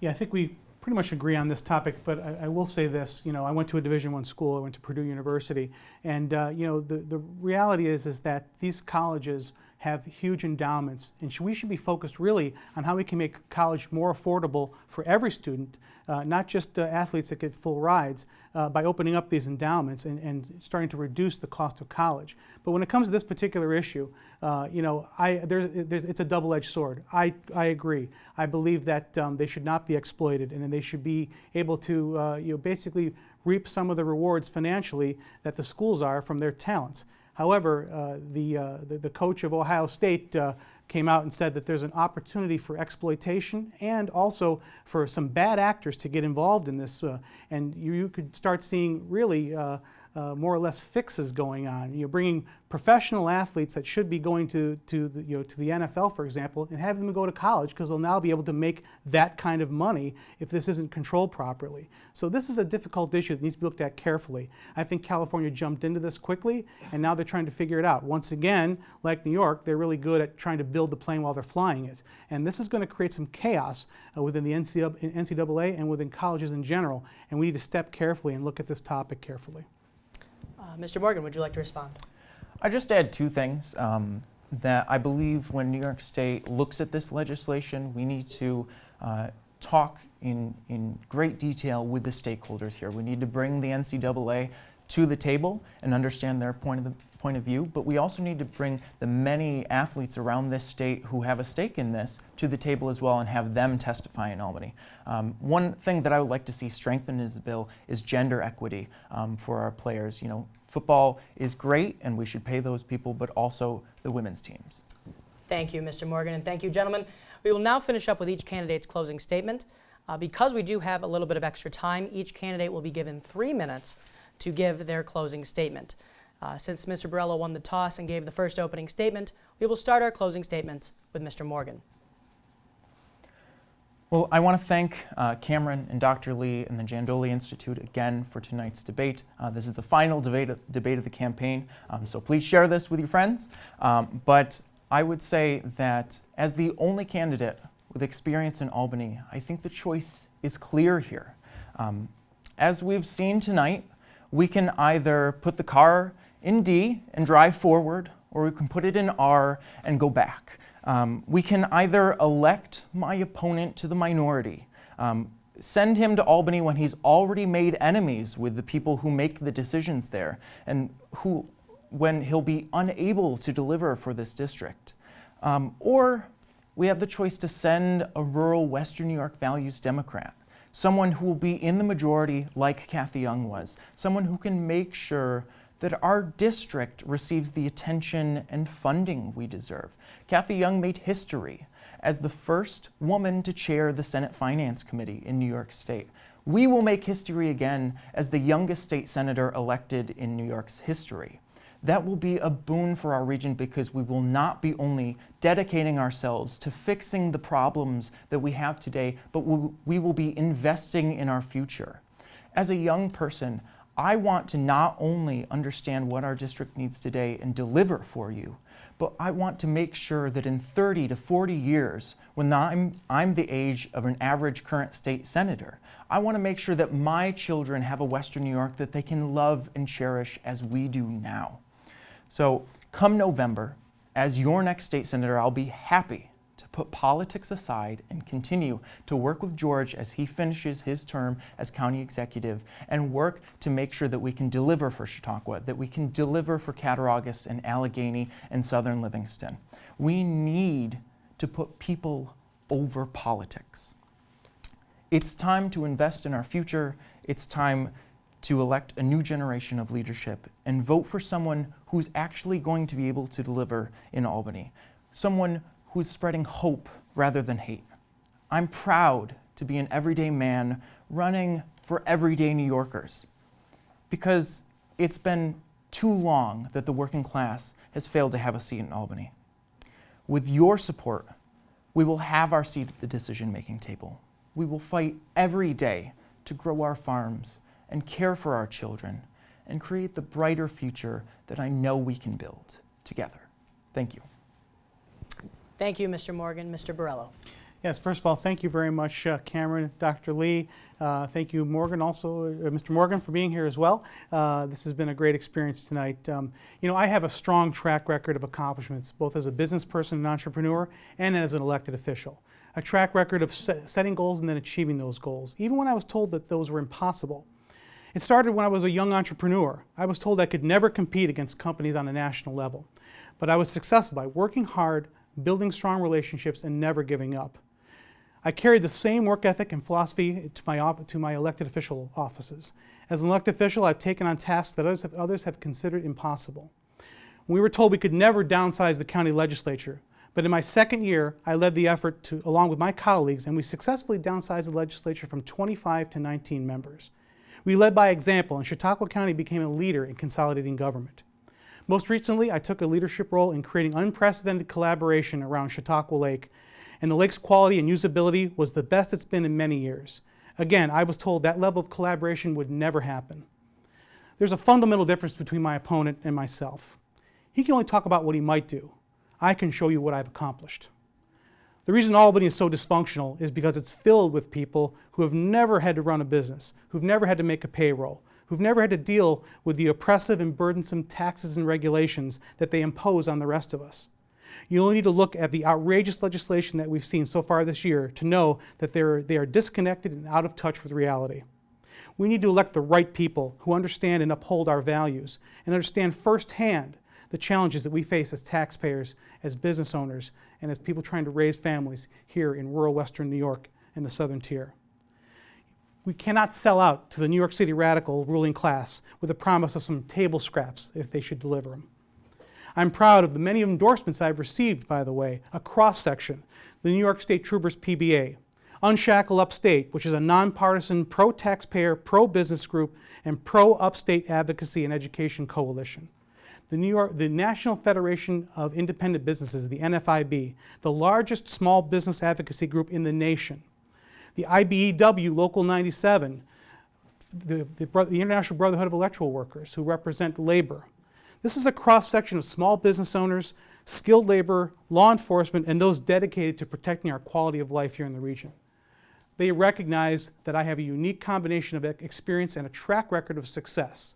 Yeah, I think we pretty much agree on this topic, but I will say this, you know, I went to a Division I school, I went to Purdue University, and you know, the reality is that these colleges have huge endowments, and we should be focused really on how we can make college more affordable for every student, not just athletes that get full rides, by opening up these endowments and starting to reduce the cost of college. But when it comes to this particular issue, you know, it's a double-edged sword. I agree. I believe that they should not be exploited, and they should be able to you know, basically reap some of the rewards financially that the schools are from their talents. However, the coach of Ohio State came out and said that there's an opportunity for exploitation and also for some bad actors to get involved in this, and you could start seeing really more or less fixes going on. You know, bringing professional athletes that should be going to the NFL, for example, and having them go to college because they'll now be able to make that kind of money if this isn't controlled properly. So this is a difficult issue that needs to be looked at carefully. I think California jumped into this quickly, and now they're trying to figure it out. Once again, like New York, they're really good at trying to build the plane while they're flying it. And this is going to create some chaos within the NCAA and within colleges in general, and we need to step carefully and look at this topic carefully. Mr. Morgan, would you like to respond? I just add two things that I believe when New York State looks at this legislation, we need to talk in great detail with the stakeholders here. We need to bring the NCAA to the table and understand their point of view, but we also need to bring the many athletes around this state who have a stake in this to the table as well and have them testify in Albany. One thing that I would like to see strengthened in this bill is gender equity for our players. You know, football is great and we should pay those people, but also the women's teams. Thank you, Mr. Morgan, and thank you, gentlemen. We will now finish up with each candidate's closing statement. Because we do have a little bit of extra time, each candidate will be given 3 minutes to give their closing statement. Since Mr. Borrello won the toss and gave the first opening statement, we will start our closing statements with Mr. Morgan. Well, I want to thank Cameron and Dr. Lee and the Jandoli Institute again for tonight's debate. This is the final debate of the campaign, so please share this with your friends. But I would say that as the only candidate with experience in Albany, I think the choice is clear here. As we've seen tonight, we can either put the car in D and drive forward, or we can put it in R and go back. We can either elect my opponent to the minority, send him to Albany when he's already made enemies with the people who make the decisions there, and when he'll be unable to deliver for this district. Or we have the choice to send a rural Western New York values Democrat, someone who will be in the majority like Kathy Young was, someone who can make sure that our district receives the attention and funding we deserve. Kathy Young made history as the first woman to chair the Senate Finance Committee in New York State. We will make history again as the youngest state senator elected in New York's history. That will be a boon for our region because we will not be only dedicating ourselves to fixing the problems that we have today, but we will be investing in our future. As a young person, I want to not only understand what our district needs today and deliver for you, but I want to make sure that in 30 to 40 years, when I'm the age of an average current state senator, I want to make sure that my children have a Western New York that they can love and cherish as we do now. So come November, as your next state senator, I'll be happy to put politics aside and continue to work with George as he finishes his term as county executive and work to make sure that we can deliver for Chautauqua, that we can deliver for Cattaraugus and Allegheny and Southern Livingston. We need to put people over politics. It's time to invest in our future. It's time to elect a new generation of leadership and vote for someone who's actually going to be able to deliver in Albany, someone who's spreading hope rather than hate. I'm proud to be an everyday man running for everyday New Yorkers because it's been too long that the working class has failed to have a seat in Albany. With your support, we will have our seat at the decision-making table. We will fight every day to grow our farms and care for our children and create the brighter future that I know we can build together. Thank you. Thank you, Mr. Morgan. Mr. Borrello. Yes, first of all, thank you very much, Cameron, Dr. Lee. Thank you, Morgan, also, Mr. Morgan, for being here as well. This has been a great experience tonight. You know, I have a strong track record of accomplishments, both as a business person and entrepreneur and as an elected official. A track record of setting goals and then achieving those goals, even when I was told that those were impossible. It started when I was a young entrepreneur. I was told I could never compete against companies on a national level. But I was successful by working hard, building strong relationships, and never giving up. I carried the same work ethic and philosophy to my elected official offices. As an elected official, I've taken on tasks that others have considered impossible. We were told we could never downsize the county legislature, but in my second year, I led the effort along with my colleagues, and we successfully downsized the legislature from 25 to 19 members. We led by example, and Chautauqua County became a leader in consolidating government. Most recently, I took a leadership role in creating unprecedented collaboration around Chautauqua Lake, and the lake's quality and usability was the best it's been in many years. Again, I was told that level of collaboration would never happen. There's a fundamental difference between my opponent and myself. He can only talk about what he might do. I can show you what I've accomplished. The reason Albany is so dysfunctional is because it's filled with people who have never had to run a business, who've never had to make a payroll, who've never had to deal with the oppressive and burdensome taxes and regulations that they impose on the rest of us. You only need to look at the outrageous legislation that we've seen so far this year to know that they are disconnected and out of touch with reality. We need to elect the right people who understand and uphold our values and understand firsthand the challenges that we face as taxpayers, as business owners, and as people trying to raise families here in rural Western New York and the Southern Tier. We cannot sell out to the New York City radical ruling class with the promise of some table scraps if they should deliver them. I'm proud of the many endorsements I've received, by the way, a cross-section, the New York State Troopers PBA, Unshackle Upstate, which is a nonpartisan pro-taxpayer, pro-business group, and pro-upstate advocacy and education coalition. the National Federation of Independent Businesses, the NFIB, the largest small business advocacy group in the nation. The IBEW Local 97, the International Brotherhood of Electrical Workers, who represent labor. This is a cross-section of small business owners, skilled labor, law enforcement, and those dedicated to protecting our quality of life here in the region. They recognize that I have a unique combination of experience and a track record of success.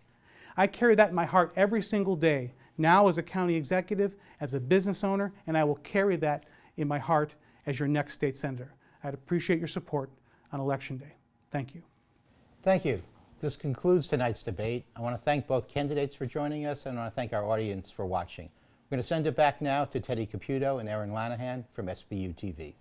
I carry that in my heart every single day, now as a county executive, as a business owner, and I will carry that in my heart as your next state senator. I'd appreciate your support on Election Day. Thank you. Thank you. This concludes tonight's debate. I want to thank both candidates for joining us, and I want to thank our audience for watching. We're going to send it back now to Teddy Caputo and Erin Lanahan from SBU-TV.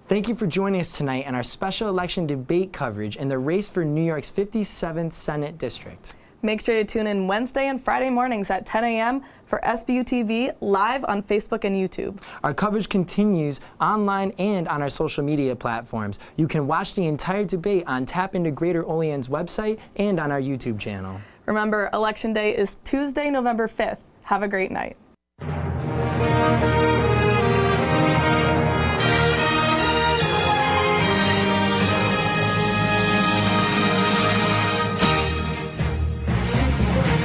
Thank you for joining us tonight in our special election debate coverage in the race for New York's 57th Senate District. Make sure to tune in Wednesday and Friday mornings at 10 a.m. for SBU-TV live on Facebook and YouTube. Our coverage continues online and on our social media platforms. You can watch the entire debate on Tap Into Greater Olean's website and on our YouTube channel. Remember, Election Day is Tuesday, November 5th. Have a great night.